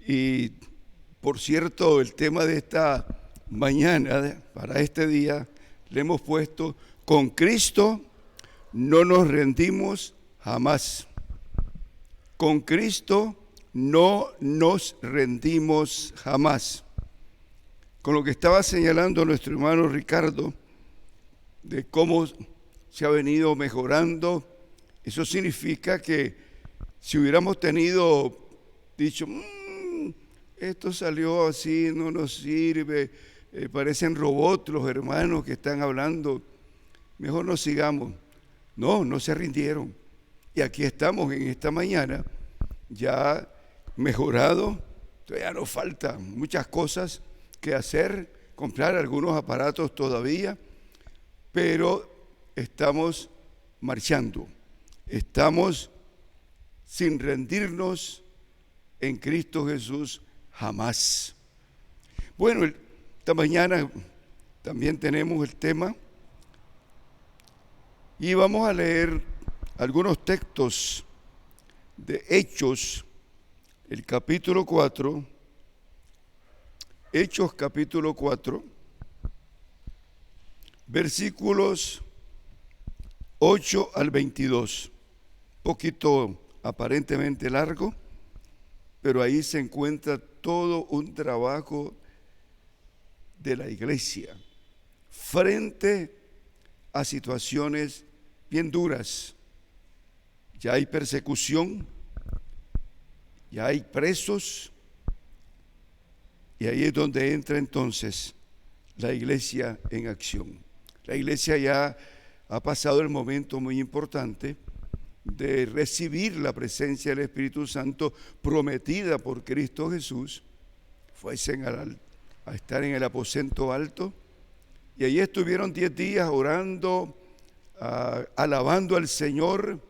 Y por cierto, el tema de esta mañana, para este día, le hemos puesto: con Cristo no nos rendimos jamás. Con Cristo no nos rendimos jamás. Con lo que estaba señalando nuestro hermano Ricardo, de cómo se ha venido mejorando, eso significa que si hubiéramos dicho, esto salió así, no nos sirve, parecen robots los hermanos que están hablando, mejor no sigamos. No se rindieron. Y aquí estamos en esta mañana, ya mejorado. Todavía nos faltan muchas cosas que hacer, comprar algunos aparatos todavía, pero estamos marchando, estamos sin rendirnos en Cristo Jesús jamás. Bueno, esta mañana también tenemos el tema y vamos a leer algunos textos de Hechos, el capítulo 4, Hechos capítulo 4, versículos 8 al 22, poquito aparentemente largo, pero ahí se encuentra todo un trabajo de la iglesia frente a situaciones bien duras. Ya hay persecución, ya hay presos, y ahí es donde entra entonces la iglesia en acción. La iglesia ya ha pasado el momento muy importante de recibir la presencia del Espíritu Santo prometida por Cristo Jesús. Fuesen a estar en el aposento alto, y allí estuvieron 10 días orando, alabando al Señor,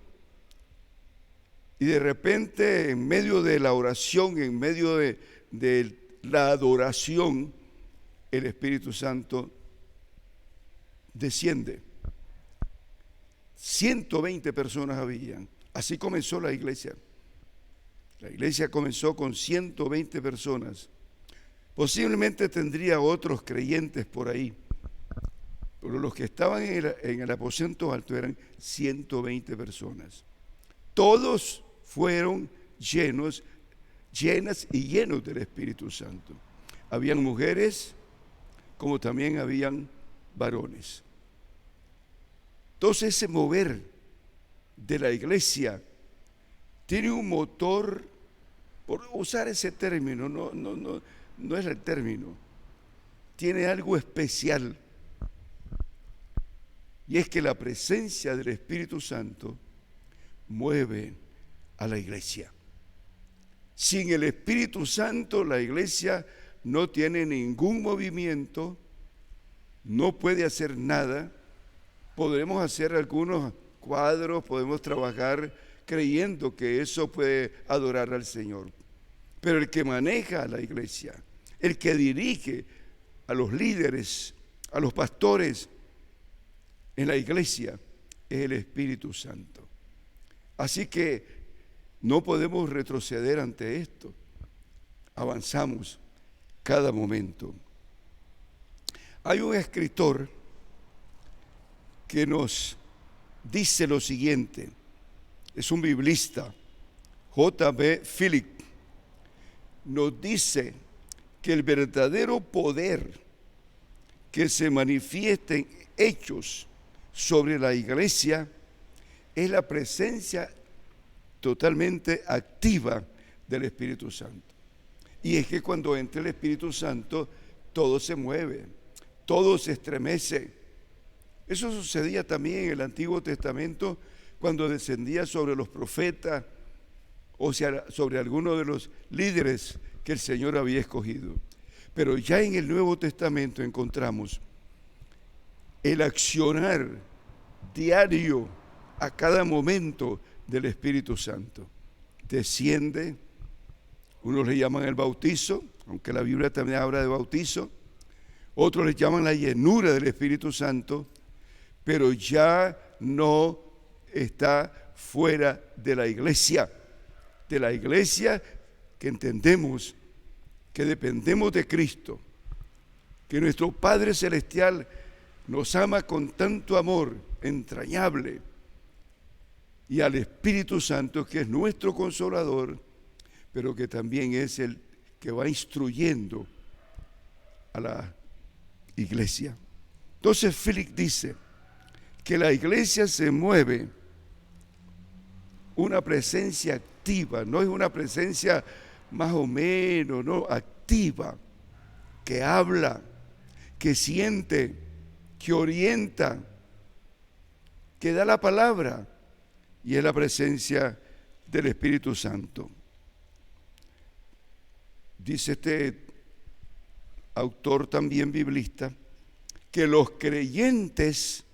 y de repente, en medio de la oración, en medio de la adoración, el Espíritu Santo desciende. 120 personas habían. Así comenzó la iglesia. La iglesia comenzó con 120 personas. Posiblemente tendría otros creyentes por ahí, pero los que estaban en el aposento alto eran 120 personas. Todos fueron llenas y llenos del Espíritu Santo. Habían mujeres como también habían varones. Entonces, ese mover de la iglesia tiene un motor, por usar ese término, no es el término, tiene algo especial, y es que la presencia del Espíritu Santo mueve a la iglesia. Sin el Espíritu Santo, la iglesia no tiene ningún movimiento, no puede hacer nada. Podremos hacer algunos cuadros, podemos trabajar creyendo que eso puede adorar al Señor. Pero el que maneja a la iglesia, el que dirige a los líderes, a los pastores en la iglesia, es el Espíritu Santo. Así que no podemos retroceder ante esto. Avanzamos cada momento. Hay un escritor que nos dice lo siguiente, es un biblista, J.B. Phillips, nos dice que el verdadero poder que se manifiesta en hechos sobre la iglesia es la presencia totalmente activa del Espíritu Santo. Y es que cuando entra el Espíritu Santo, todo se mueve, todo se estremece. Eso sucedía también en el Antiguo Testamento cuando descendía sobre los profetas o sea, sobre algunos de los líderes que el Señor había escogido. Pero ya en el Nuevo Testamento encontramos el accionar diario a cada momento del Espíritu Santo. Desciende, unos le llaman el bautizo, aunque la Biblia también habla de bautizo, otros le llaman la llenura del Espíritu Santo, pero ya no está fuera de la iglesia que entendemos que dependemos de Cristo, que nuestro Padre Celestial nos ama con tanto amor entrañable, y al Espíritu Santo, que es nuestro consolador, pero que también es el que va instruyendo a la iglesia. Entonces Philip dice que la iglesia se mueve una presencia activa, no es una presencia más o menos, no, activa, que habla, que siente, que orienta, que da la palabra, y es la presencia del Espíritu Santo. Dice este autor también biblista que los creyentes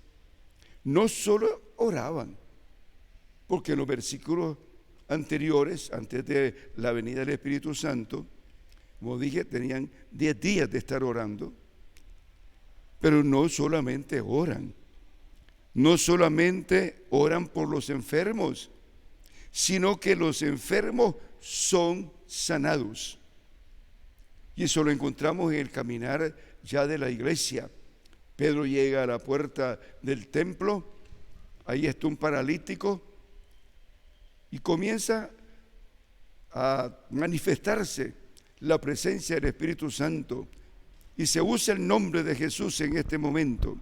no solo oraban, porque en los versículos anteriores, antes de la venida del Espíritu Santo, como dije, tenían 10 días de estar orando, pero no solamente oran, no solamente oran por los enfermos, sino que los enfermos son sanados. Y eso lo encontramos en el caminar ya de la iglesia. Pedro llega a la puerta del templo, ahí está un paralítico y comienza a manifestarse la presencia del Espíritu Santo y se usa el nombre de Jesús en este momento.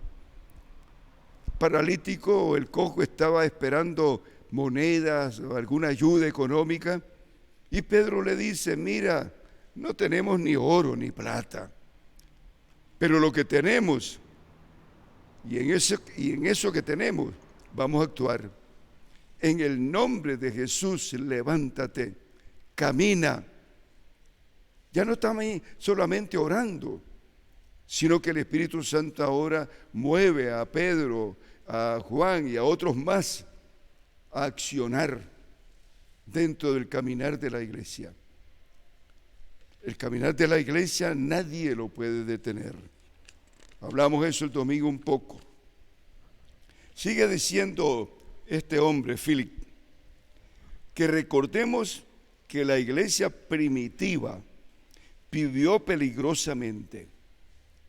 El paralítico o el cojo estaba esperando monedas o alguna ayuda económica y Pedro le dice: mira, no tenemos ni oro ni plata, pero lo que tenemos, y en eso que tenemos, vamos a actuar. En el nombre de Jesús, levántate, camina. Ya no estamos ahí solamente orando, sino que el Espíritu Santo ahora mueve a Pedro, a Juan y a otros más a accionar dentro del caminar de la iglesia. El caminar de la iglesia nadie lo puede detener. Hablamos eso el domingo un poco. Sigue diciendo este hombre, Philip, que recordemos que la iglesia primitiva vivió peligrosamente.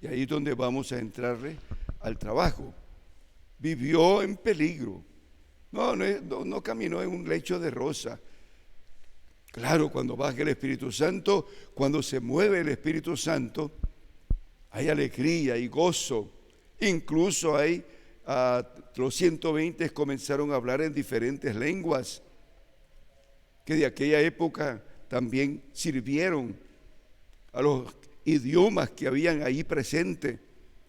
Y ahí es donde vamos a entrarle al trabajo. Vivió en peligro. No caminó en un lecho de rosa. Claro, cuando baja el Espíritu Santo, cuando se mueve el Espíritu Santo, hay alegría y gozo. Incluso los 120 comenzaron a hablar en diferentes lenguas que de aquella época también sirvieron a los idiomas que habían ahí presentes.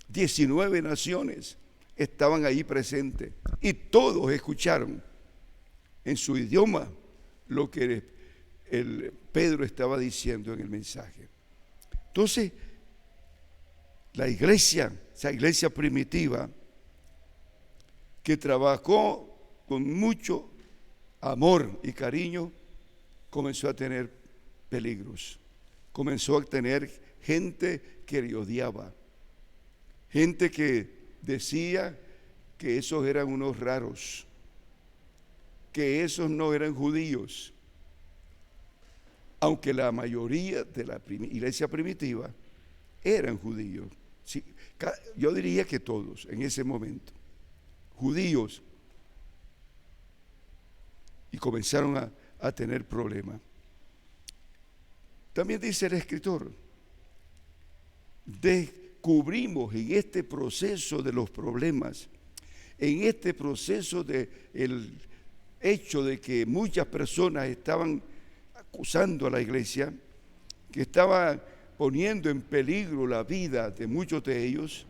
19 naciones estaban ahí presentes y todos escucharon en su idioma lo que Pedro estaba diciendo en el mensaje. Entonces, la iglesia, esa iglesia primitiva, que trabajó con mucho amor y cariño, comenzó a tener peligros, comenzó a tener gente que le odiaba, gente que decía que esos eran unos raros, que esos no eran judíos, aunque la mayoría de la iglesia primitiva eran judíos. Sí, yo diría que todos en ese momento, judíos, y comenzaron a tener problemas. También dice el escritor, descubrimos en este proceso de los problemas, en este proceso del hecho de que muchas personas estaban acusando a la iglesia, que estaba poniendo en peligro la vida de muchos de ellos,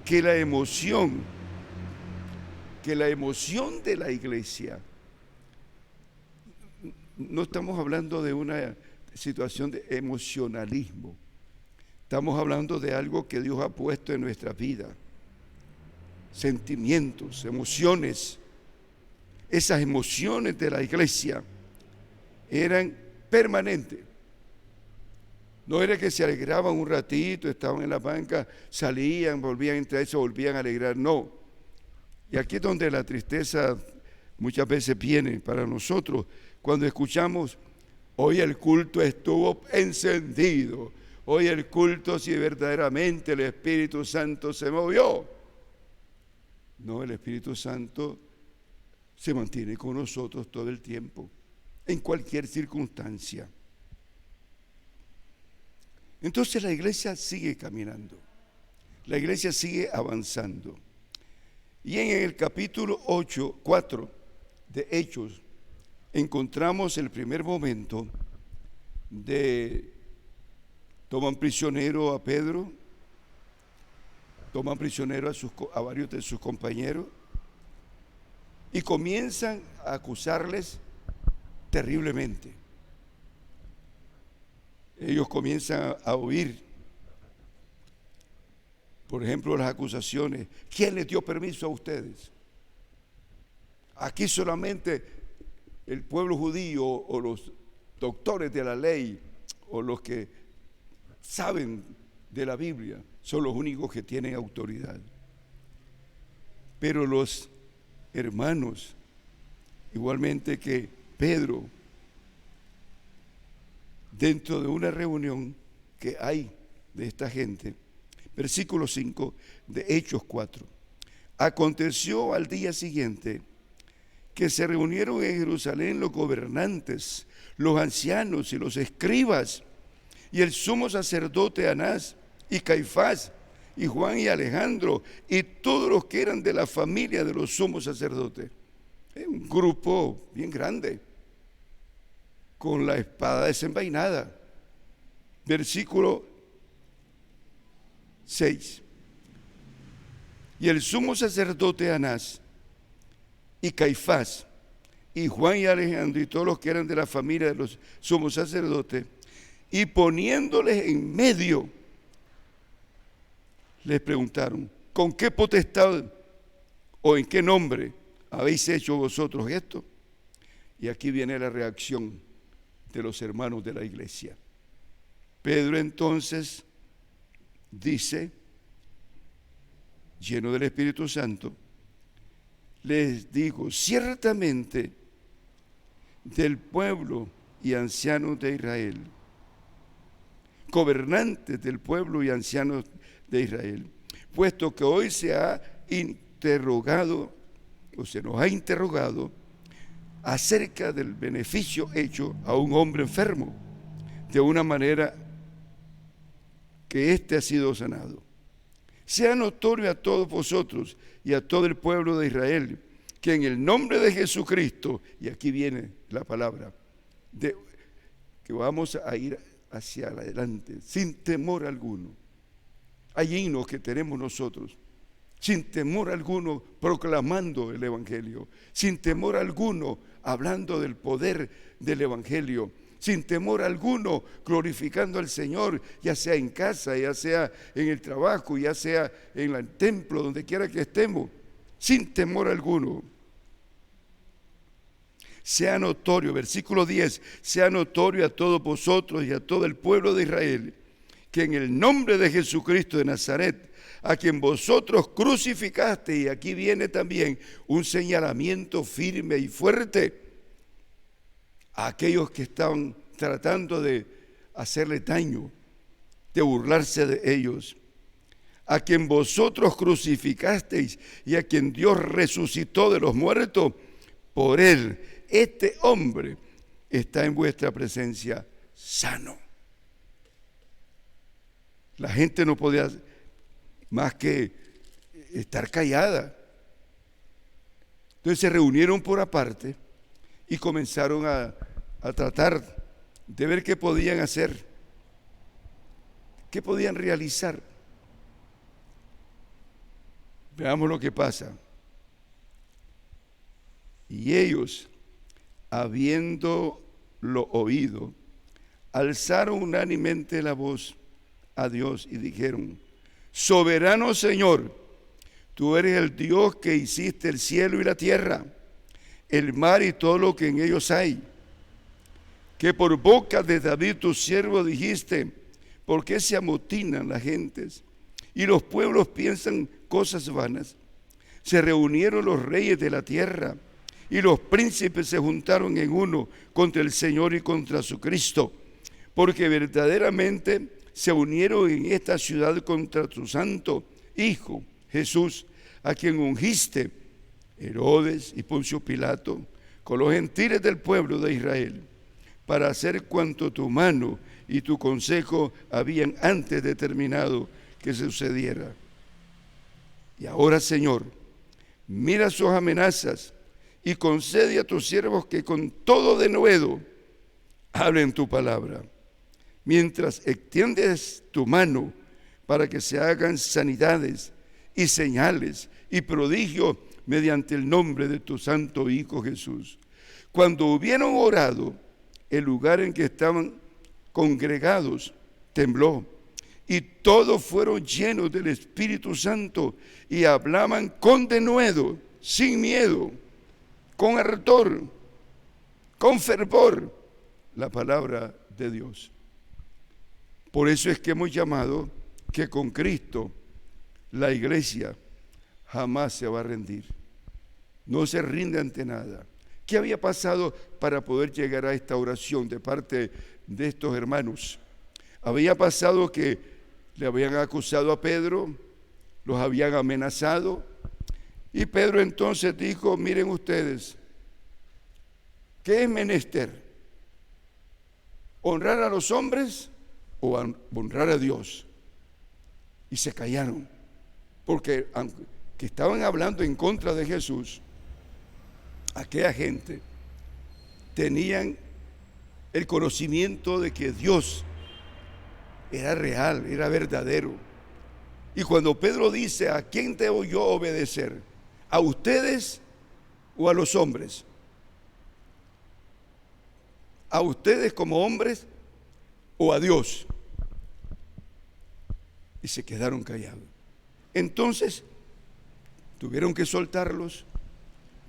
que la emoción de la iglesia, no estamos hablando de una situación de emocionalismo, estamos hablando de algo que Dios ha puesto en nuestra vida, sentimientos, emociones. Esas emociones de la iglesia eran permanentes. No era que se alegraban un ratito, estaban en la banca, salían, volvían a entrar, se volvían a alegrar, no. Y aquí es donde la tristeza muchas veces viene para nosotros, cuando escuchamos Hoy el culto estuvo encendido. Hoy el culto, si verdaderamente el Espíritu Santo se movió. No, el Espíritu Santo se mantiene con nosotros todo el tiempo, en cualquier circunstancia. Entonces la iglesia sigue caminando, la iglesia sigue avanzando. Y en el capítulo 4 de Hechos encontramos el primer momento de toman prisionero a Pedro, toman prisionero a varios de sus compañeros y comienzan a acusarles terriblemente. Ellos comienzan a oír, por ejemplo, las acusaciones. ¿Quién les dio permiso a ustedes? Aquí solamente el pueblo judío o los doctores de la ley o los que saben de la Biblia son los únicos que tienen autoridad. Pero los hermanos, igualmente que Pedro, dentro de una reunión que hay de esta gente, versículo 5 de Hechos 4, aconteció al día siguiente que se reunieron en Jerusalén los gobernantes, los ancianos y los escribas, y el sumo sacerdote Anás y Caifás y Juan y Alejandro y todos los que eran de la familia de los sumos sacerdotes. Un grupo bien grande, con la espada desenvainada. Versículo 6. Y el sumo sacerdote Anás y Caifás y Juan y Alejandro y todos los que eran de la familia de los sumos sacerdotes, y poniéndoles en medio, les preguntaron: ¿con qué potestad o en qué nombre habéis hecho vosotros esto? Y aquí viene la reacción de los hermanos de la iglesia. Pedro entonces dice, lleno del Espíritu Santo, les digo: ciertamente del pueblo y ancianos de Israel, gobernantes del pueblo y ancianos de Israel, puesto que hoy se ha interrogado, o se nos ha interrogado acerca del beneficio hecho a un hombre enfermo, de una manera que éste ha sido sanado. Sea notorio a todos vosotros y a todo el pueblo de Israel que en el nombre de Jesucristo, y aquí viene la palabra, que vamos a ir hacia adelante, sin temor alguno. Hay himnos que tenemos nosotros, sin temor alguno, proclamando el Evangelio, sin temor alguno, hablando del poder del Evangelio, sin temor alguno, glorificando al Señor, ya sea en casa, ya sea en el trabajo, ya sea en el templo, donde quiera que estemos, sin temor alguno. Sea notorio, versículo 10, sea notorio a todos vosotros y a todo el pueblo de Israel, que en el nombre de Jesucristo de Nazaret, a quien vosotros crucificaste, y aquí viene también un señalamiento firme y fuerte a aquellos que estaban tratando de hacerle daño, de burlarse de ellos, a quien vosotros crucificasteis y a quien Dios resucitó de los muertos, por él, este hombre está en vuestra presencia sano. La gente no podía más que estar callada. Entonces se reunieron por aparte y comenzaron a tratar de ver qué podían hacer, qué podían realizar. Veamos lo que pasa. Y ellos, habiéndolo oído, alzaron unánimemente la voz a Dios y dijeron: soberano Señor, tú eres el Dios que hiciste el cielo y la tierra, el mar y todo lo que en ellos hay, que por boca de David tu siervo dijiste: ¿por qué se amotinan las gentes y los pueblos piensan cosas vanas? Se reunieron los reyes de la tierra y los príncipes se juntaron en uno contra el Señor y contra su Cristo, porque verdaderamente se unieron en esta ciudad contra tu santo Hijo, Jesús, a quien ungiste, Herodes y Poncio Pilato, con los gentiles del pueblo de Israel, para hacer cuanto tu mano y tu consejo habían antes determinado que sucediera. Y ahora, Señor, mira sus amenazas y concede a tus siervos que con todo denuedo hablen tu palabra, mientras extiendes tu mano para que se hagan sanidades y señales y prodigios mediante el nombre de tu santo Hijo Jesús. Cuando hubieron orado, el lugar en que estaban congregados tembló, y todos fueron llenos del Espíritu Santo y hablaban con denuedo, sin miedo, con ardor, con fervor, la palabra de Dios. Por eso es que hemos llamado que con Cristo la iglesia jamás se va a rendir. No se rinde ante nada. ¿Qué había pasado para poder llegar a esta oración de parte de estos hermanos? Había pasado que le habían acusado a Pedro, los habían amenazado, y Pedro entonces dijo: miren ustedes, ¿qué es menester? ¿Honrar a los hombres o honrar a Dios? Y se callaron, porque aunque estaban hablando en contra de Jesús, aquella gente tenían el conocimiento de que Dios era real, era verdadero. Y cuando Pedro dice: ¿a quién debo yo obedecer? ¿A ustedes o a los hombres? ¿A ustedes como hombres o a Dios? Y se quedaron callados. Entonces tuvieron que soltarlos.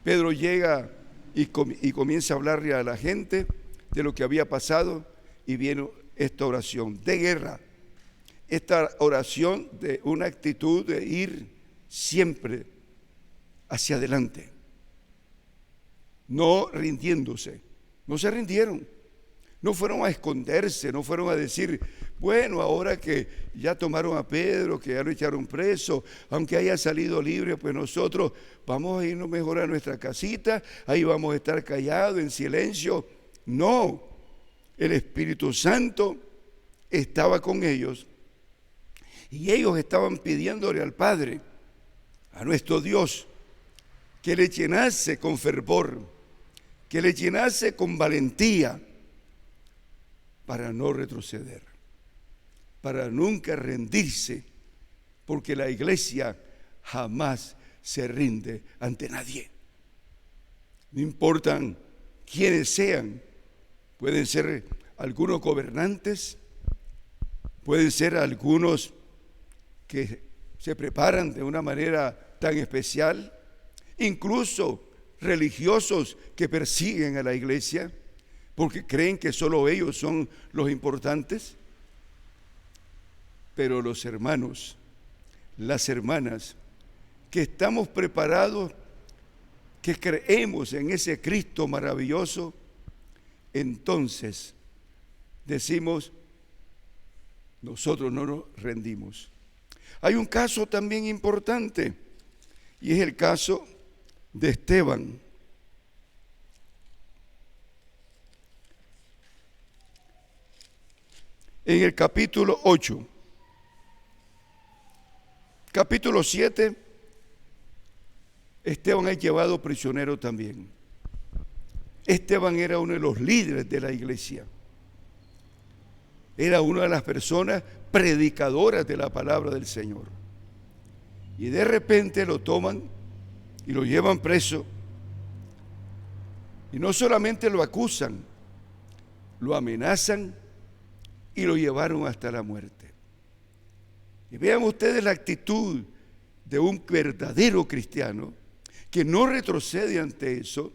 Pedro llega y comienza a hablarle a la gente de lo que había pasado, y viene esta oración de guerra, esta oración de una actitud de ir siempre hacia adelante, no rindiéndose. No se rindieron, no fueron a esconderse, no fueron a decir: bueno, ahora que ya tomaron a Pedro, que ya lo echaron preso, aunque haya salido libre, pues nosotros vamos a irnos mejor a nuestra casita, ahí vamos a estar callados, en silencio. No, el Espíritu Santo estaba con ellos, y ellos estaban pidiéndole al Padre, a nuestro Dios, que le llenase con fervor, que le llenase con valentía, para no retroceder, para nunca rendirse, porque la iglesia jamás se rinde ante nadie. No importan quiénes sean, pueden ser algunos gobernantes, pueden ser algunos que se preparan de una manera tan especial, incluso religiosos que persiguen a la iglesia porque creen que solo ellos son los importantes. Pero los hermanos, las hermanas, que estamos preparados, que creemos en ese Cristo maravilloso, entonces decimos: nosotros no nos rendimos. Hay un caso también importante, y es el caso de Esteban. En el capítulo 8, capítulo 7, Esteban es llevado prisionero también. Esteban era uno de los líderes de la iglesia. Era una de las personas predicadoras de la palabra del Señor. Y de repente lo toman y lo llevan preso. Y no solamente lo acusan, lo amenazan y lo llevaron hasta la muerte. Y vean ustedes la actitud de un verdadero cristiano que no retrocede ante eso,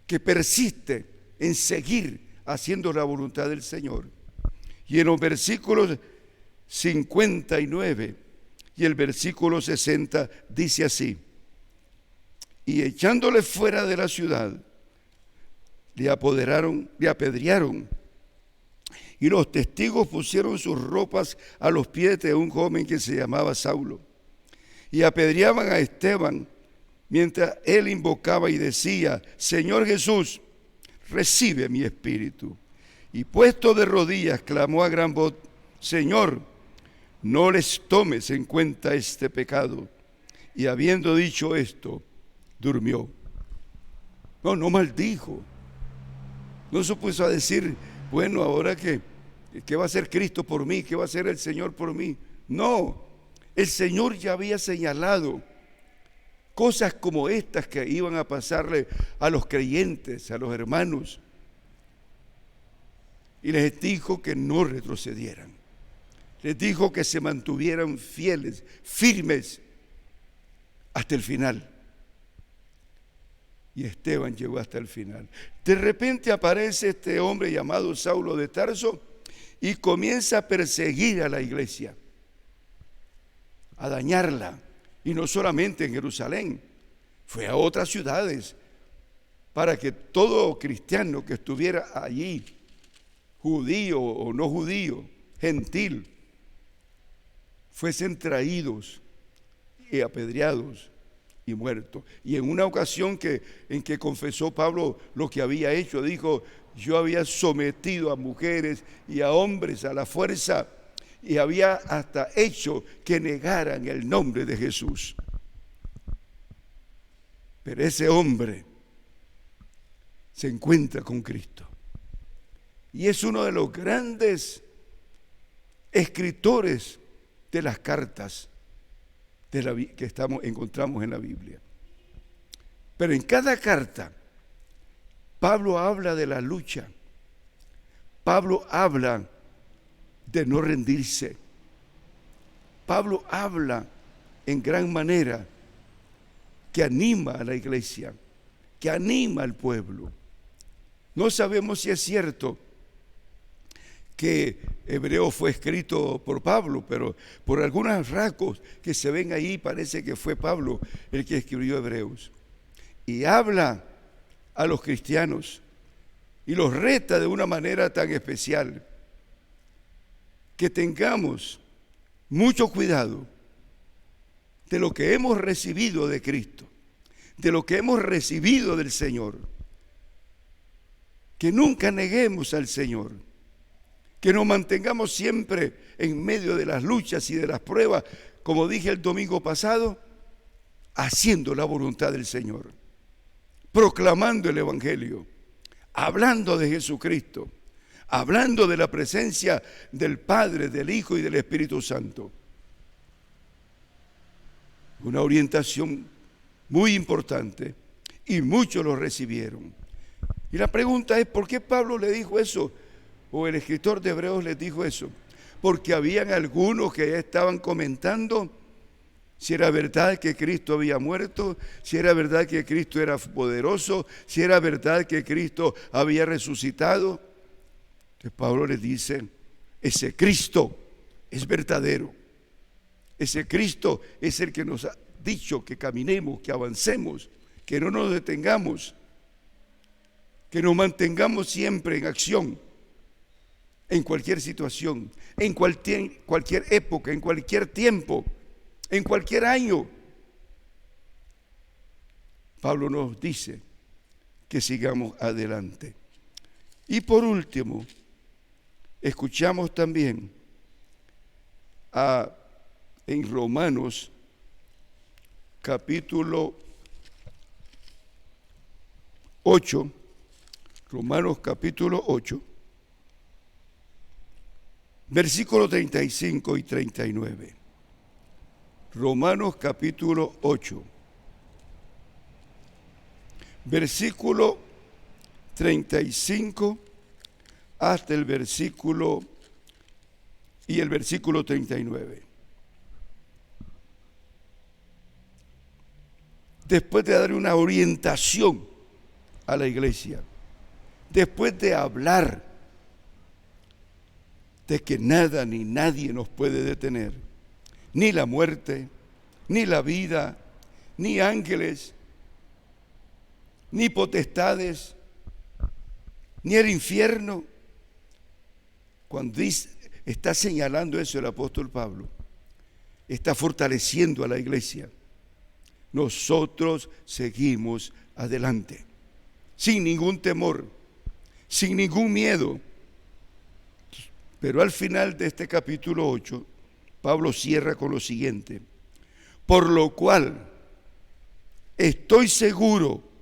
que persiste en seguir haciendo la voluntad del Señor. Y en los versículos 59 y el versículo 60 dice así: y echándole fuera de la ciudad, le apedrearon. Y los testigos pusieron sus ropas a los pies de un joven que se llamaba Saulo. Y apedreaban a Esteban mientras él invocaba y decía: Señor Jesús, recibe mi espíritu. Y puesto de rodillas, clamó a gran voz: Señor, no les tomes en cuenta este pecado. Y habiendo dicho esto, durmió. No maldijo. No se puso a decir: bueno, ahora ¿qué va a hacer Cristo por mí? ¿Qué va a hacer el Señor por mí? No, el Señor ya había señalado cosas como estas que iban a pasarle a los creyentes, a los hermanos. Y les dijo que no retrocedieran. Les dijo que se mantuvieran fieles, firmes, hasta el final. Y Esteban llegó hasta el final. De repente aparece este hombre llamado Saulo de Tarso y comienza a perseguir a la iglesia, a dañarla. Y no solamente en Jerusalén, fue a otras ciudades para que todo cristiano que estuviera allí, judío o no judío, gentil, fuesen traídos y apedreados y muertos. Y en una ocasión en que confesó Pablo lo que había hecho, dijo: yo había sometido a mujeres y a hombres a la fuerza y había hasta hecho que negaran el nombre de Jesús. Pero ese hombre se encuentra con Cristo y es uno de los grandes escritores de las cartas que encontramos en la Biblia. Pero en cada carta Pablo habla de la lucha. Pablo habla de no rendirse. Pablo habla en gran manera que anima a la iglesia, que anima al pueblo. No sabemos si es cierto que Hebreo fue escrito por Pablo, pero por algunos rasgos que se ven ahí parece que fue Pablo el que escribió Hebreos. Y habla a los cristianos y los reta de una manera tan especial que tengamos mucho cuidado de lo que hemos recibido de Cristo, de lo que hemos recibido del Señor, que nunca neguemos al Señor, que nos mantengamos siempre en medio de las luchas y de las pruebas, como dije el domingo pasado, haciendo la voluntad del Señor, proclamando el Evangelio, hablando de Jesucristo, hablando de la presencia del Padre, del Hijo y del Espíritu Santo. Una orientación muy importante y muchos lo recibieron. Y la pregunta es: ¿por qué Pablo le dijo eso? O el escritor de Hebreos les dijo eso. Porque habían algunos que ya estaban comentando si era verdad que Cristo había muerto, si era verdad que Cristo era poderoso, si era verdad que Cristo había resucitado. Entonces Pablo les dice: ese Cristo es verdadero. Ese Cristo es el que nos ha dicho que caminemos, que avancemos, que no nos detengamos, que nos mantengamos siempre en acción, en cualquier situación, en cualquier época, en cualquier tiempo, en cualquier año. Pablo nos dice que sigamos adelante. Y por último, escuchamos también en Romanos capítulo 8, Romanos capítulo 8, versículos 35 y 39. Romanos capítulo 8, versículo 35 hasta el versículo 39. Después de dar una orientación a la iglesia, después de hablar de que nada ni nadie nos puede detener, ni la muerte, ni la vida, ni ángeles, ni potestades, ni el infierno. Cuando está señalando eso el apóstol Pablo, está fortaleciendo a la iglesia. Nosotros seguimos adelante, sin ningún temor, sin ningún miedo. Pero al final de este capítulo 8, Pablo cierra con lo siguiente: por lo cual estoy seguro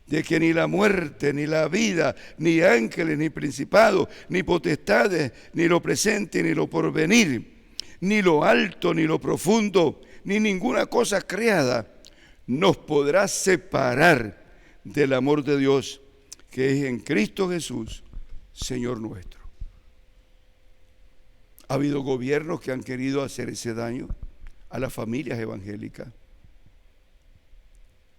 de que ni la muerte, ni la vida, ni ángeles, ni principados, ni potestades, ni lo presente, ni lo porvenir, ni lo alto, ni lo profundo, ni ninguna cosa creada nos podrá separar del amor de Dios que es en Cristo Jesús, Señor nuestro. Ha habido gobiernos que han querido hacer ese daño a las familias evangélicas.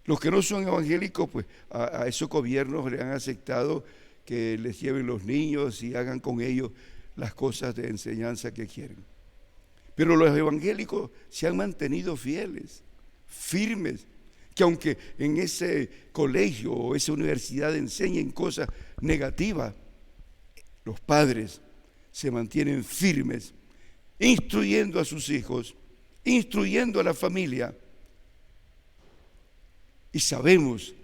Los que no son evangélicos, pues a esos gobiernos le han aceptado que les lleven los niños y hagan con ellos las cosas de enseñanza que quieren. Pero los evangélicos se han mantenido fieles, firmes, que aunque en ese colegio o esa universidad enseñen cosas negativas, los padres se mantienen firmes, instruyendo a sus hijos, instruyendo a la familia. Y sabemos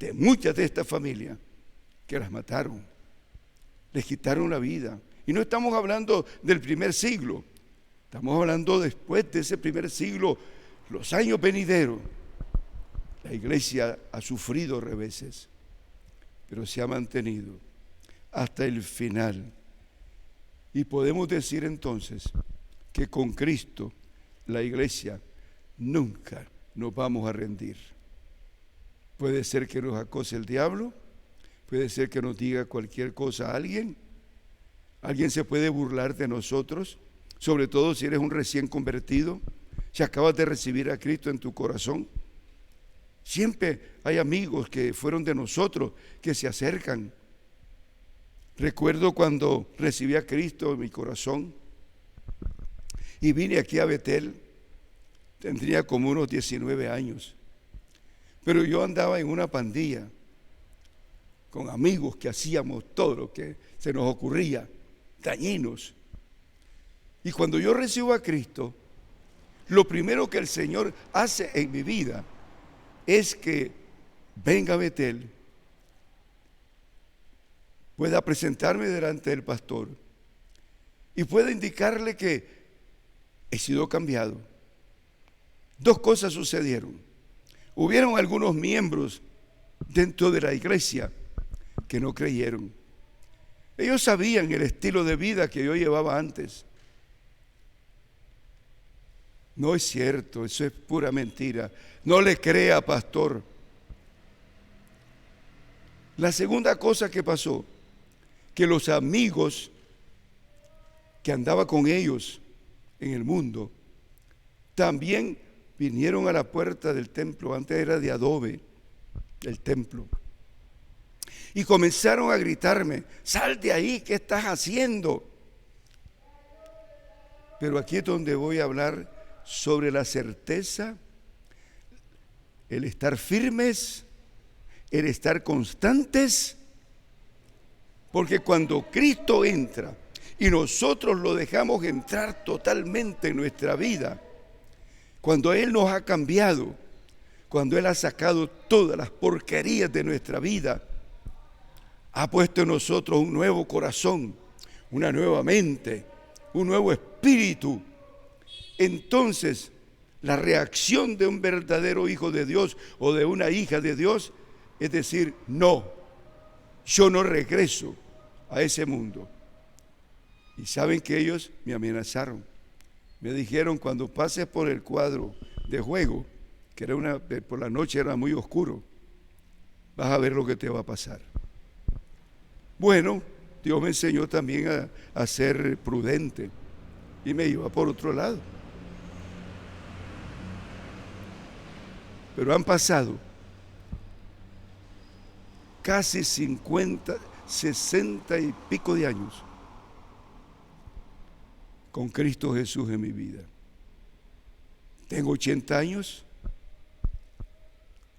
de muchas de estas familias que las mataron, les quitaron la vida. Y no estamos hablando del primer siglo, estamos hablando después de ese primer siglo, los años venideros. La iglesia ha sufrido reveses, pero se ha mantenido hasta el final. Y podemos decir entonces que con Cristo, la iglesia, nunca nos vamos a rendir. Puede ser que nos acose el diablo, puede ser que nos diga cualquier cosa a alguien se puede burlar de nosotros, sobre todo si eres un recién convertido, si acabas de recibir a Cristo en tu corazón. Siempre hay amigos que fueron de nosotros que se acercan. Recuerdo cuando recibí a Cristo en mi corazón y vine aquí a Betel, tendría como unos 19 años. Pero yo andaba en una pandilla con amigos que hacíamos todo lo que se nos ocurría, dañinos. Y cuando yo recibo a Cristo, lo primero que el Señor hace en mi vida es que venga a Betel, pueda presentarme delante del pastor y pueda indicarle que he sido cambiado. Dos cosas sucedieron. Hubieron algunos miembros dentro de la iglesia que no creyeron. Ellos sabían el estilo de vida que yo llevaba antes. No es cierto, eso es pura mentira. No le crea, pastor. La segunda cosa que pasó, que los amigos que andaba con ellos en el mundo, también vinieron a la puerta del templo, antes era de adobe, el templo, y comenzaron a gritarme: sal de ahí, ¿qué estás haciendo? Pero aquí es donde voy a hablar sobre la certeza, el estar firmes, el estar constantes, porque cuando Cristo entra y nosotros lo dejamos entrar totalmente en nuestra vida, cuando Él nos ha cambiado, cuando Él ha sacado todas las porquerías de nuestra vida, ha puesto en nosotros un nuevo corazón, una nueva mente, un nuevo espíritu, entonces la reacción de un verdadero hijo de Dios o de una hija de Dios es decir: no, yo no regreso a ese mundo. Y saben que ellos me amenazaron, me dijeron: cuando pases por el cuadro de juego, que era por la noche era muy oscuro, vas a ver lo que te va a pasar. Bueno, Dios me enseñó también a ser prudente y me iba por otro lado. Pero han pasado casi 50, 60 y pico de años con Cristo Jesús en mi vida. Tengo 80 años,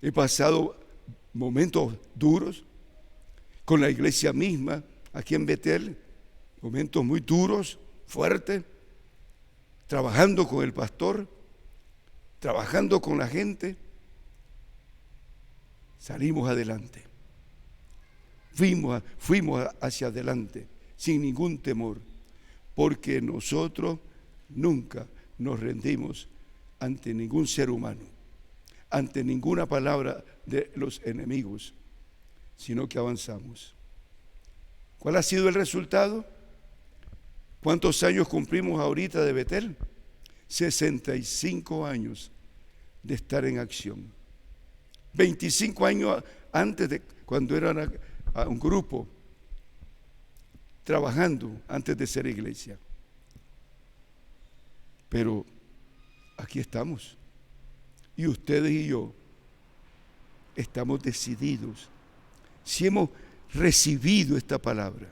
he pasado momentos duros, con la iglesia misma, aquí en Betel, momentos muy duros, fuertes, trabajando con el pastor, trabajando con la gente. Salimos adelante, fuimos hacia adelante, sin ningún temor, porque nosotros nunca nos rendimos ante ningún ser humano, ante ninguna palabra de los enemigos, sino que avanzamos. ¿Cuál ha sido el resultado? ¿Cuántos años cumplimos ahorita de Betel? 65 años de estar en acción. 25 años antes de cuando era un grupo trabajando antes de ser iglesia. Pero aquí estamos. Y ustedes y yo estamos decididos. Si hemos recibido esta palabra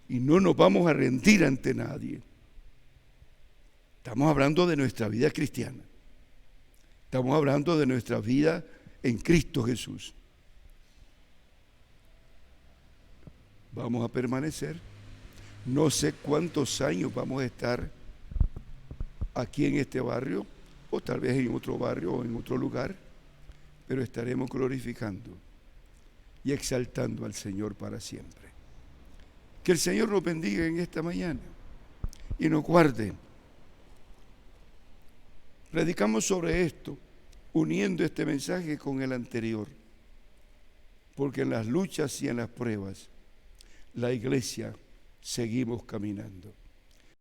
y no nos vamos a rendir ante nadie. Estamos hablando de nuestra vida cristiana. Estamos hablando de nuestra vida en Cristo Jesús. Vamos a permanecer. No sé cuántos años vamos a estar aquí en este barrio, o tal vez en otro barrio o en otro lugar, pero estaremos glorificando y exaltando al Señor para siempre. Que el Señor nos bendiga en esta mañana y nos guarde. Predicamos sobre esto, uniendo este mensaje con el anterior, porque en las luchas y en las pruebas, la iglesia seguimos caminando.